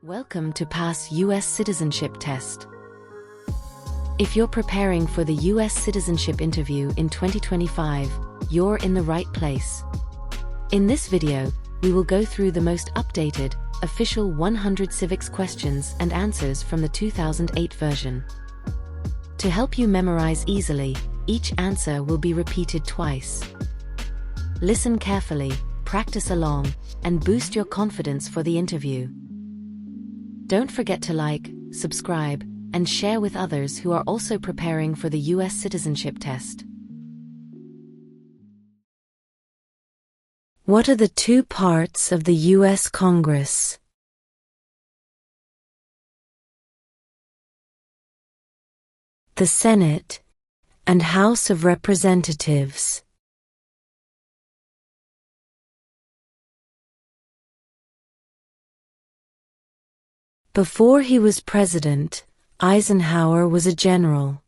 Welcome to Pass U.S. Citizenship Test. If you're preparing for the U.S. Citizenship Interview in 2025, you're in the right place. In this video, we will go through the most updated, official 100 Civics Questions and Answers from the 2008 version. To help you memorize easily, each answer will be repeated twice. Listen carefully, practice along, and boost your confidence for the interview. Don't forget to like, subscribe, and share with others who are also preparing for the U.S. Citizenship Test. What are the two parts of the U.S. Congress? The Senate and House of Representatives. Before he was president, Eisenhower was a general.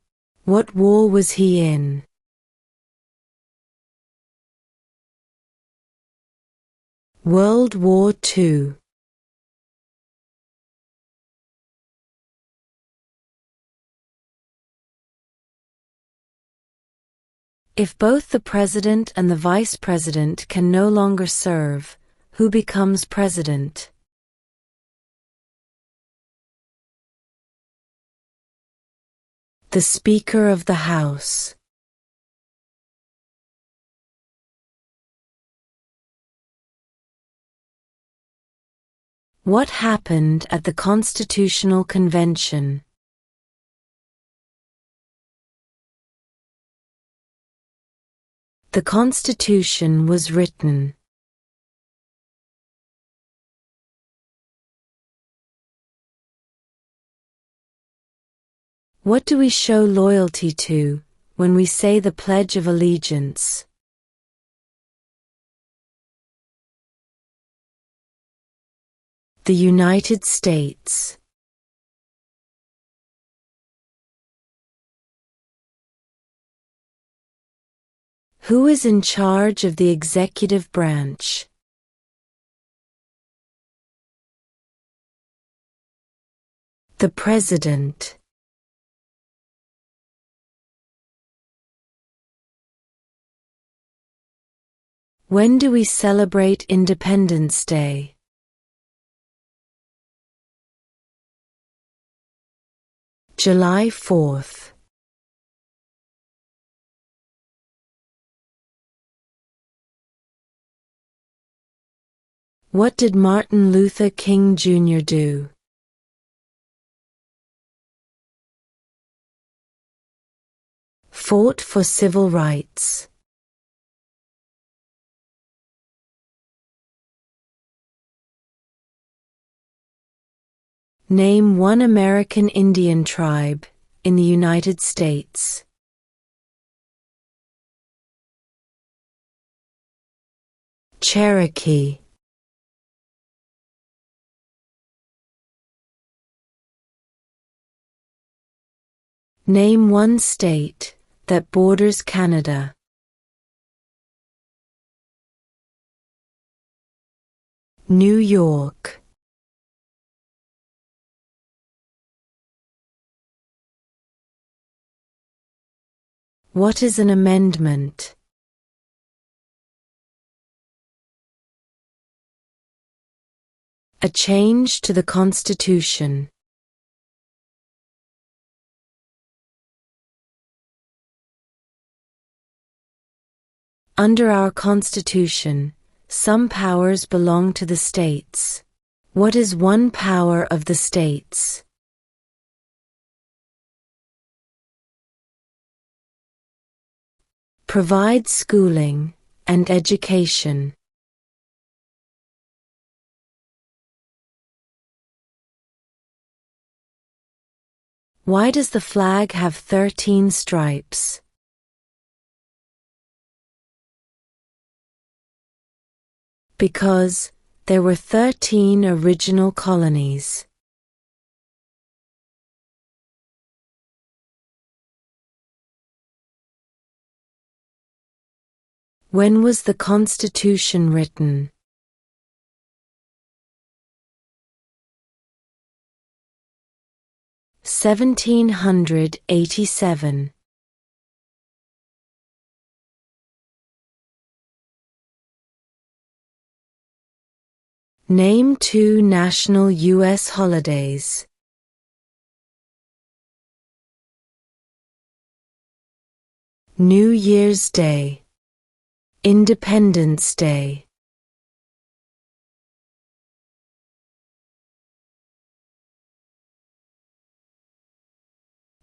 What war was he in? World War II. If both the president and the vice president can no longer serve, who becomes president? The Speaker of the House. What happened at the Constitutional Convention? The Constitution was written. What do we show loyalty to when we say the Pledge of Allegiance? The United States. Who is in charge of the executive branch? The President. When do we celebrate Independence Day? July 4th. What did Martin Luther King Jr. do? Fought for civil rights. Name one American Indian tribe in the United States. Cherokee. Name one state that borders Canada. New York. What is an amendment? A change to the Constitution. Under our Constitution, some powers belong to the states. What is one power of the states? Provide schooling and education. Why does the flag have 13 stripes? Because there were 13 original colonies. When was the Constitution written? 1787. Name 2 national U.S. holidays. New Year's Day, Independence Day.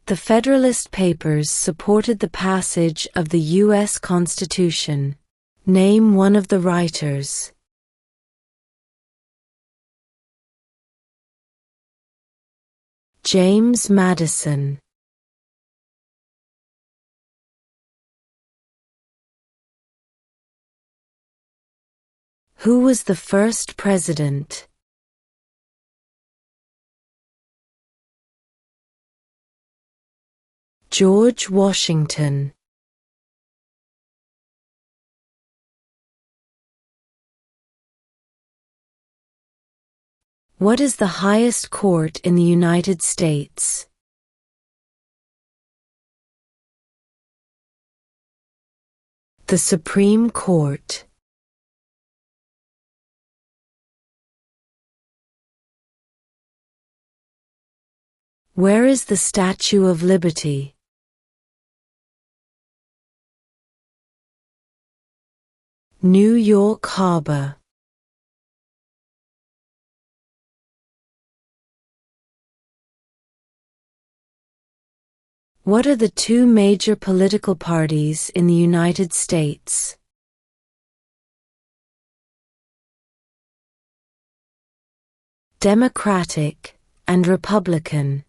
The Federalist Papers supported the passage of the U.S. Constitution. Name one of the writers. James Madison. Who was the first president? George Washington. What is the highest court in the United States? The Supreme Court. Where is the Statue of Liberty? New York Harbor. What are the 2 major political parties in the United States? Democratic and Republican.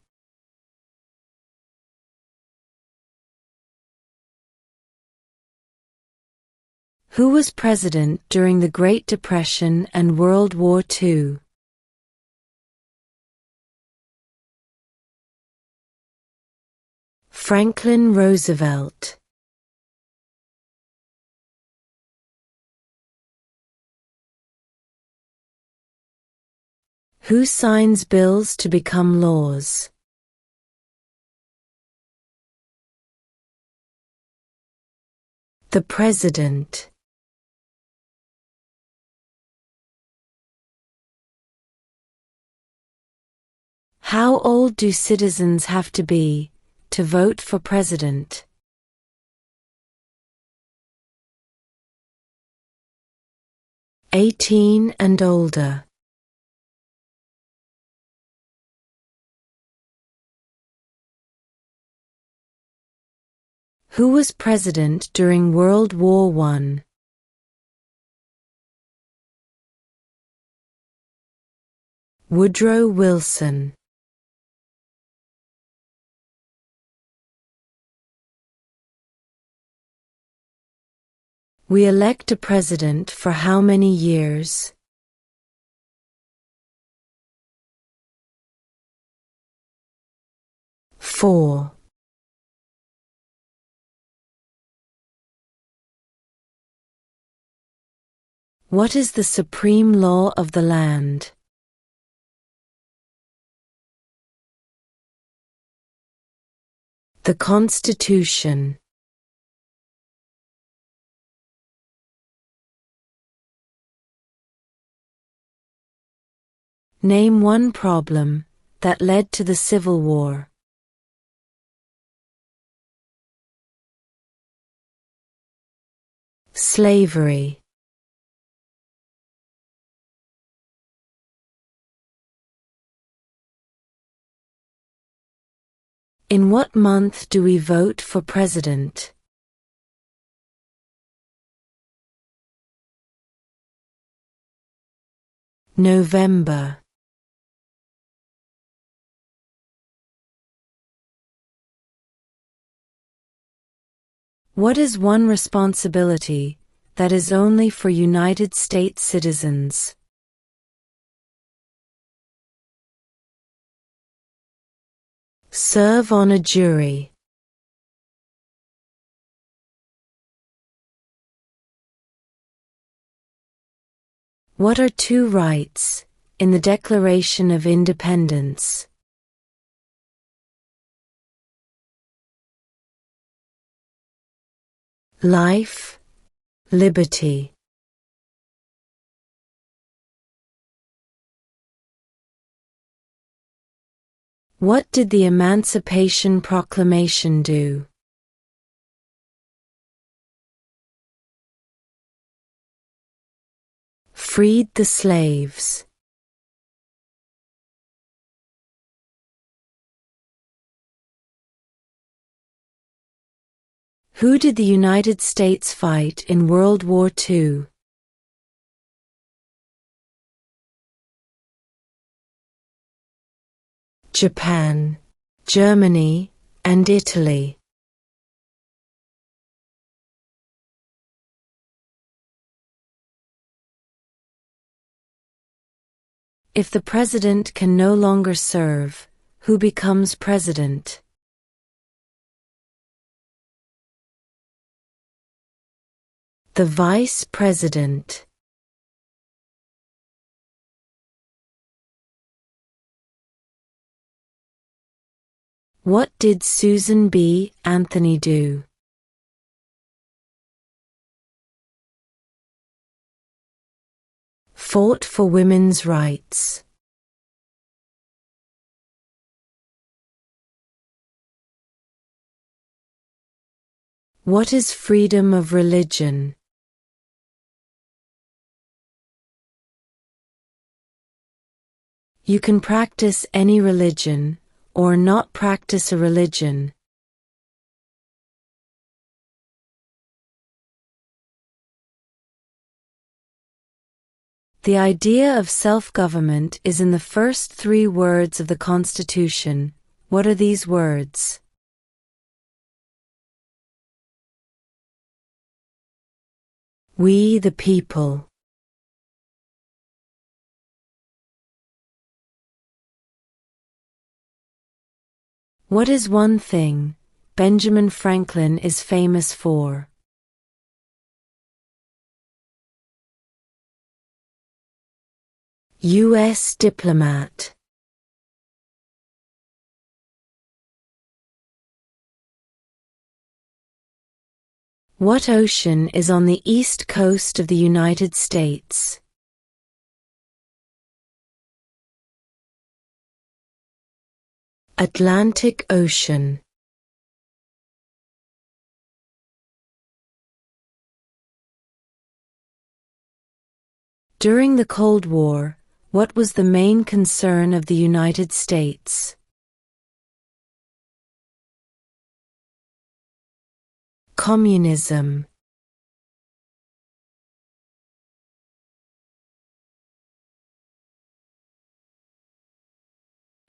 Who was president during the Great Depression and World War II? Franklin Roosevelt. Who signs bills to become laws? The President. How old do citizens have to be to vote for president? 18 and older. Who was president during World War I? Woodrow Wilson. We elect a president for how many years? 4. What is the supreme law of the land? The Constitution. Name one problem that led to the Civil War. Slavery. In what month do we vote for president? November. What is one responsibility that is only for United States citizens? Serve on a jury. What are 2 rights in the Declaration of Independence? life, liberty. What did the Emancipation Proclamation do? Freed the slaves. Who did the United States fight in World War II? Japan, Germany, and Italy. If the president can no longer serve, who becomes president? The vice president. What did Susan B. Anthony do? Fought for women's rights. What is freedom of religion? You can practice any religion, or not practice a religion. The idea of self-government is in the first 3 words of the Constitution. What are these words? We the people. What is one thing Benjamin Franklin is famous for? U.S. diplomat. What ocean is on the east coast of the United States? Atlantic Ocean. During the Cold War, what was the main concern of the United States? Communism.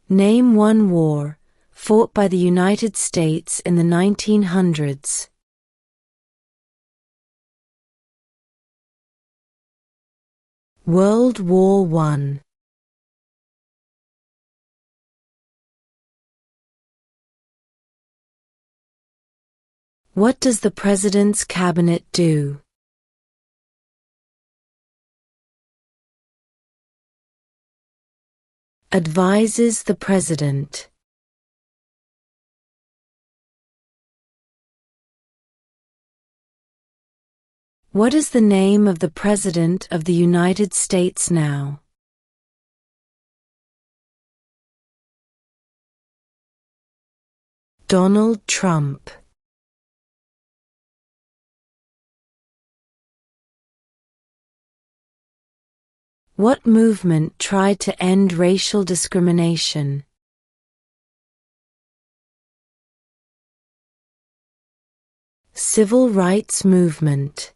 Name one war fought by the United States in the 1900s. World War I. What does the President's Cabinet do? Advises the President. What is the name of the President of the United States now? Donald Trump. What movement tried to end racial discrimination? Civil rights movement.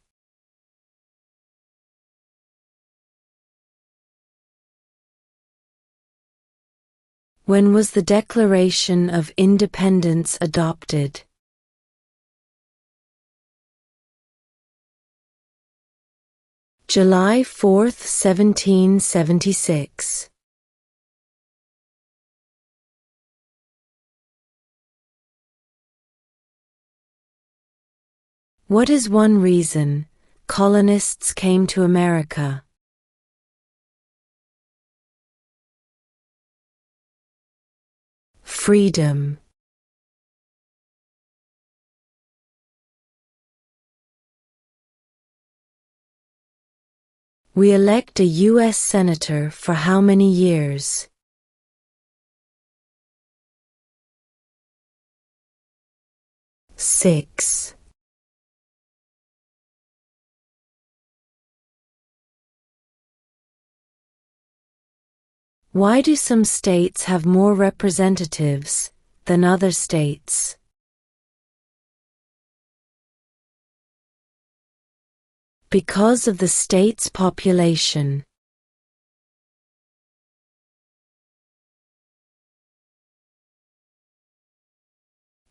When was the Declaration of Independence adopted? July 4, 1776. What is one reason colonists came to America? Freedom. We elect a U.S. Senator for how many years? Six. Why do some states have more representatives than other states? Because of the state's population.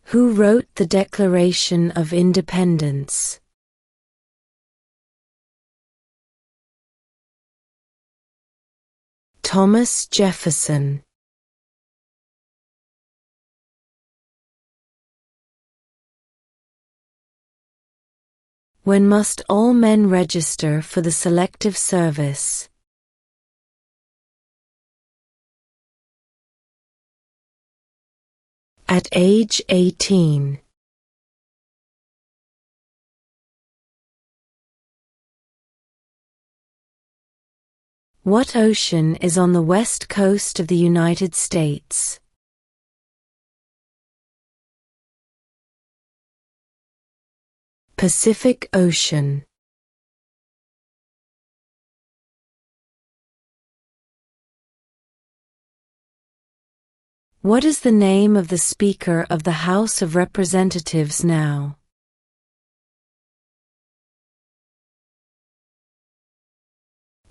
Who wrote the Declaration of Independence? Thomas Jefferson. When must all men register for the Selective Service? At age 18. What ocean is on the west coast of the United States? Pacific Ocean. What is the name of the Speaker of the House of Representatives now?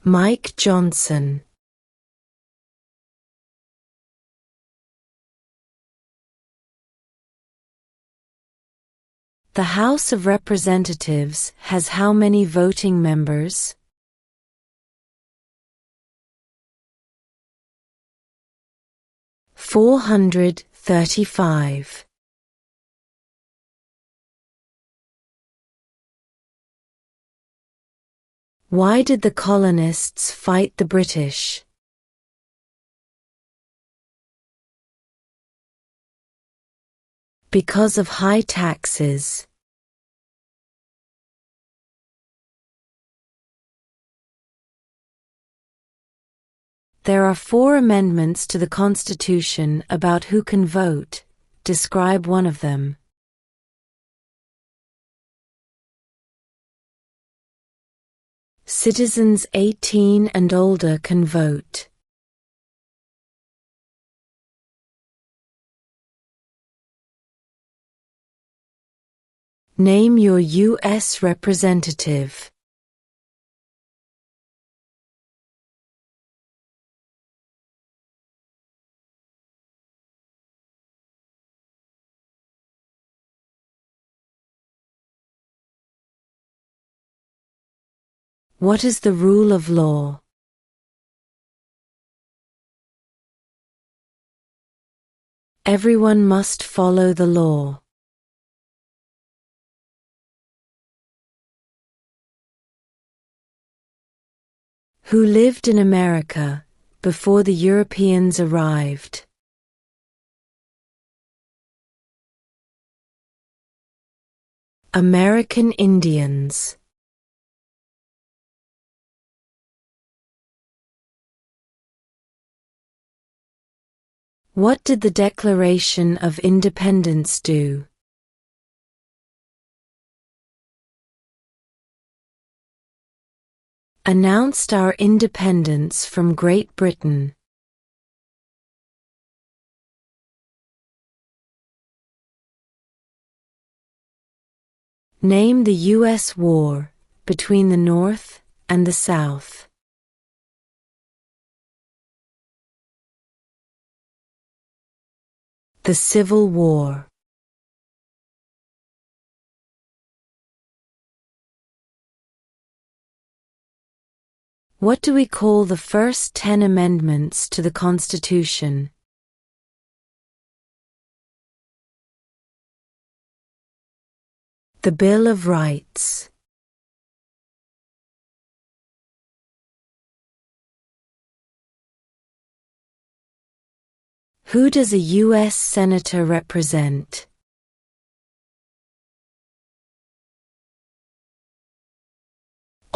Mike Johnson. The House of Representatives has how many voting members? 435. Why did the colonists fight the British? Because of high taxes. There are 4 amendments to the Constitution about who can vote. Describe one of them. Citizens 18 and older can vote. Name your U.S. representative. What is the rule of law? Everyone must follow the law. Who lived in America before the Europeans arrived? American Indians. What did the Declaration of Independence do? Announced our independence from Great Britain. Name the U.S. war between the North and the South. The Civil War. What do we call the first 10 amendments to the Constitution? The Bill of Rights. Who does a U.S. Senator represent?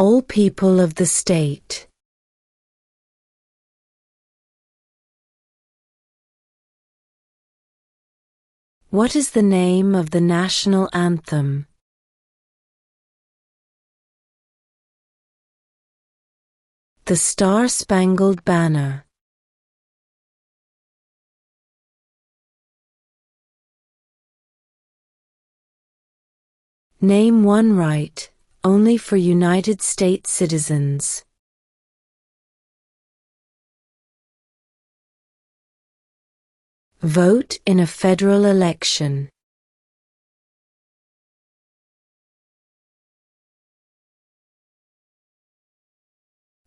All people of the state. What is the name of the national anthem? The Star-Spangled Banner. Name one right, only for United States citizens. Vote in a federal election.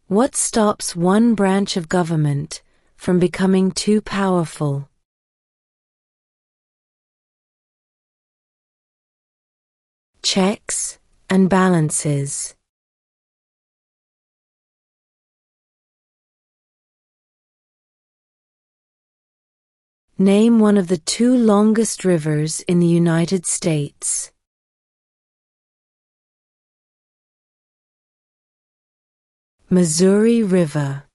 What stops one branch of government from becoming too powerful? Checks and balances. Name one of the two longest rivers in the United States. Missouri River.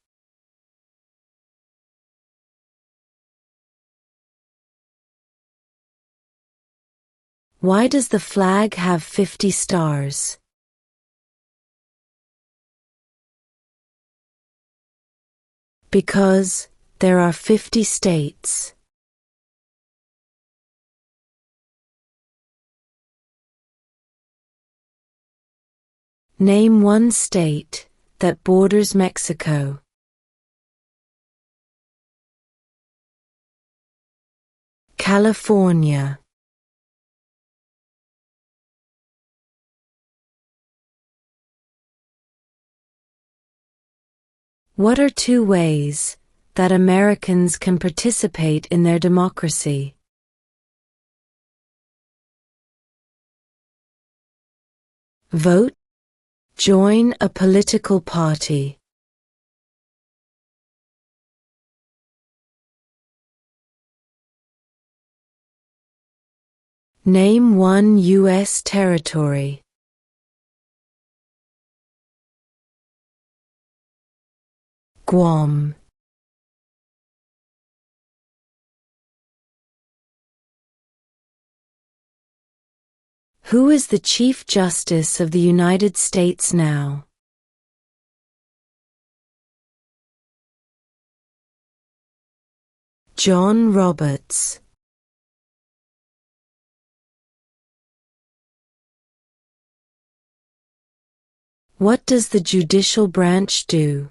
Why does the flag have 50 stars? Because there are 50 states. Name one state that borders Mexico. California. What are two ways that Americans can participate in their democracy? Vote. Join a political party. Name one U.S. territory. Guam. Who is the Chief Justice of the United States now? John Roberts. What does the judicial branch do?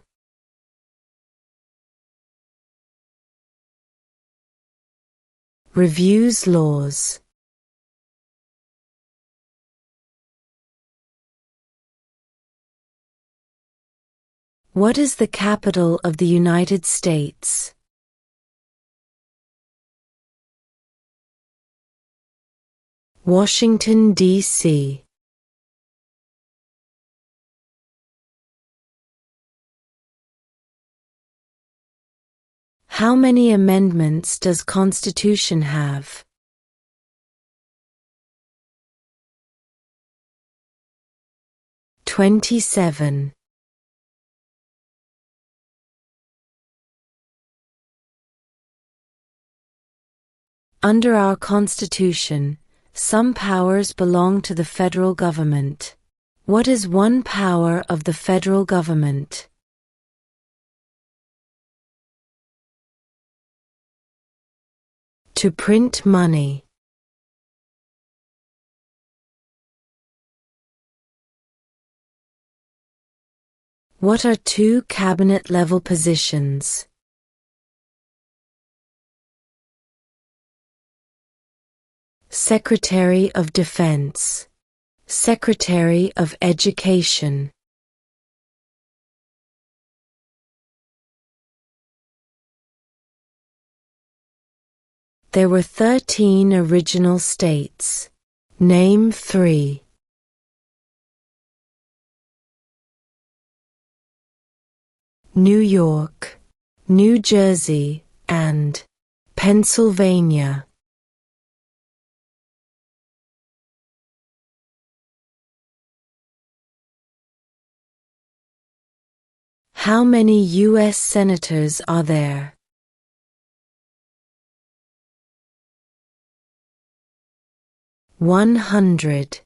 Reviews laws. What is the capital of the United States? Washington, D.C. How many amendments does Constitution have? 27. Under our Constitution, some powers belong to the federal government. What is one power of the federal government? To print money. What are two cabinet-level positions? Secretary of Defense. Secretary of Education. There were 13 original states. Name 3. New York, New Jersey, and Pennsylvania. How many U.S. senators are there? 100.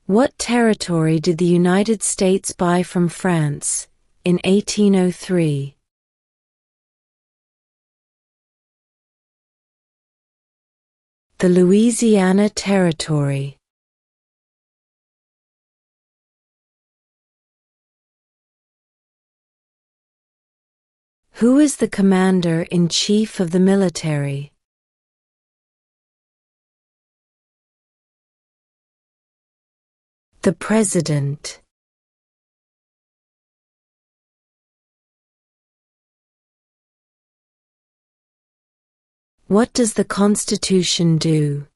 What territory did the United States buy from France in 1803? The Louisiana Territory. Who is the commander-in-chief of the military? The President. What does the Constitution do?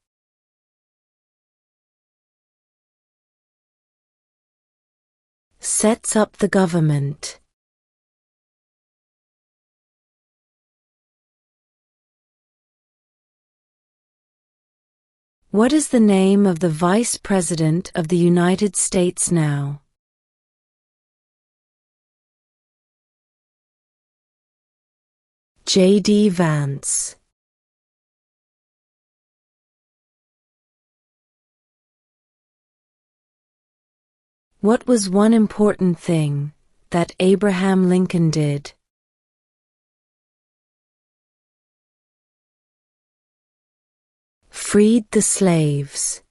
Sets up the government. What is the name of the Vice President of the United States now? J.D. Vance. What was one important thing that Abraham Lincoln did? Freed the slaves.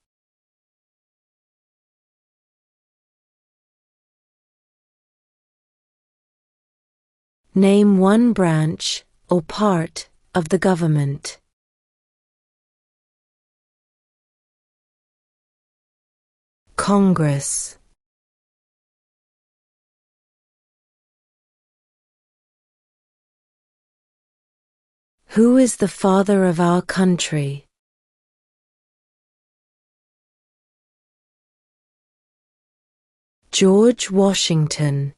Name one branch or part of the government. Congress. Who is the father of our country? George Washington.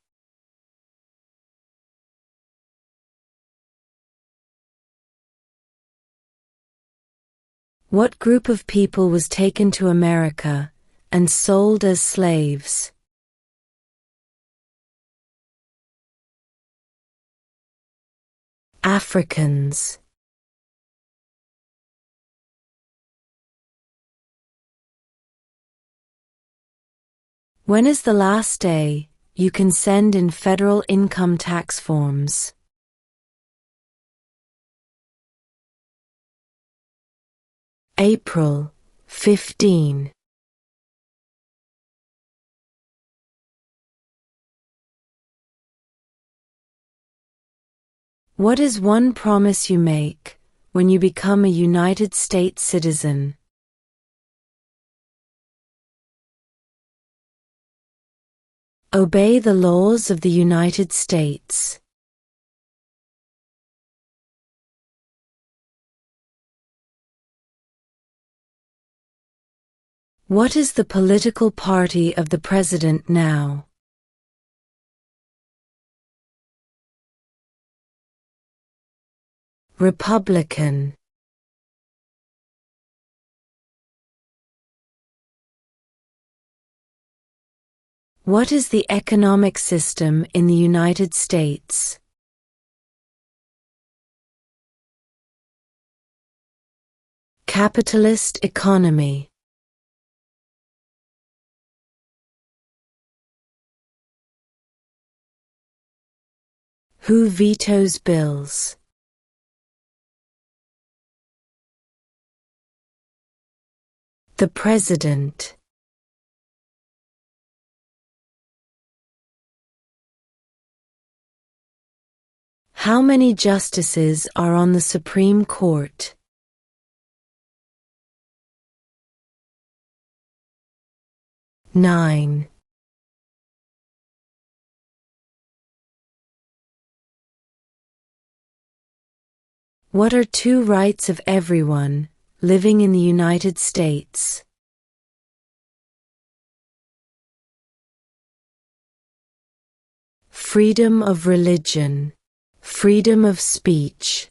What group of people was taken to America and sold as slaves? Africans. When is the last day you can send in federal income tax forms? April 15. What is one promise you make when you become a United States citizen? Obey the laws of the United States. What is the political party of the president now? Republican. What is the economic system in the United States? Capitalist economy. Who vetoes bills? The President. How many justices are on the Supreme Court? 9. What are two rights of everyone living in the United States? Freedom of religion. Freedom of speech.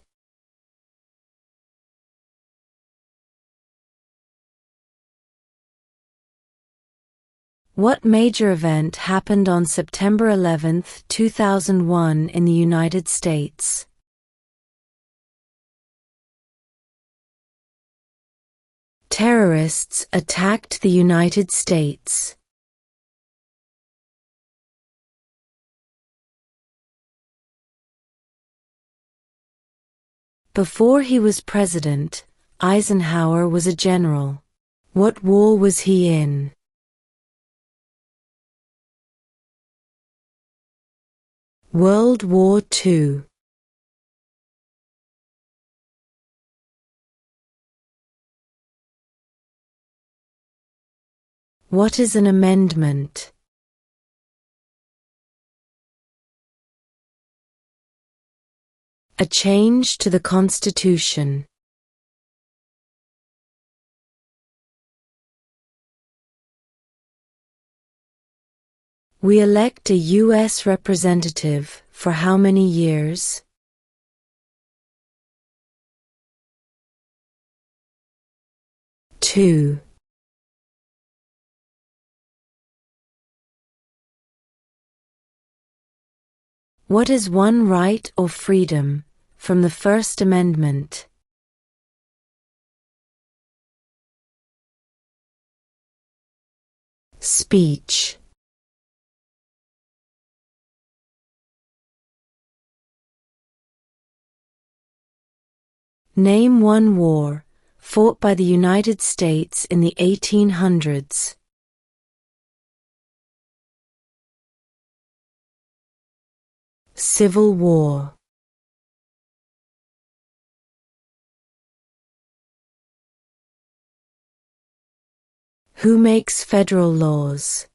What major event happened on September 11, 2001 in the United States? Terrorists attacked the United States. Before he was president, Eisenhower was a general. What war was he in? World War II. What is an amendment? A change to the Constitution. We elect a U.S. representative for how many years? Two. What is one right or freedom from the First Amendment? Speech. Name one war fought by the United States in the 1800s. Civil War. Who makes federal laws?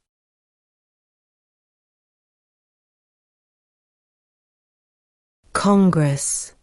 Congress.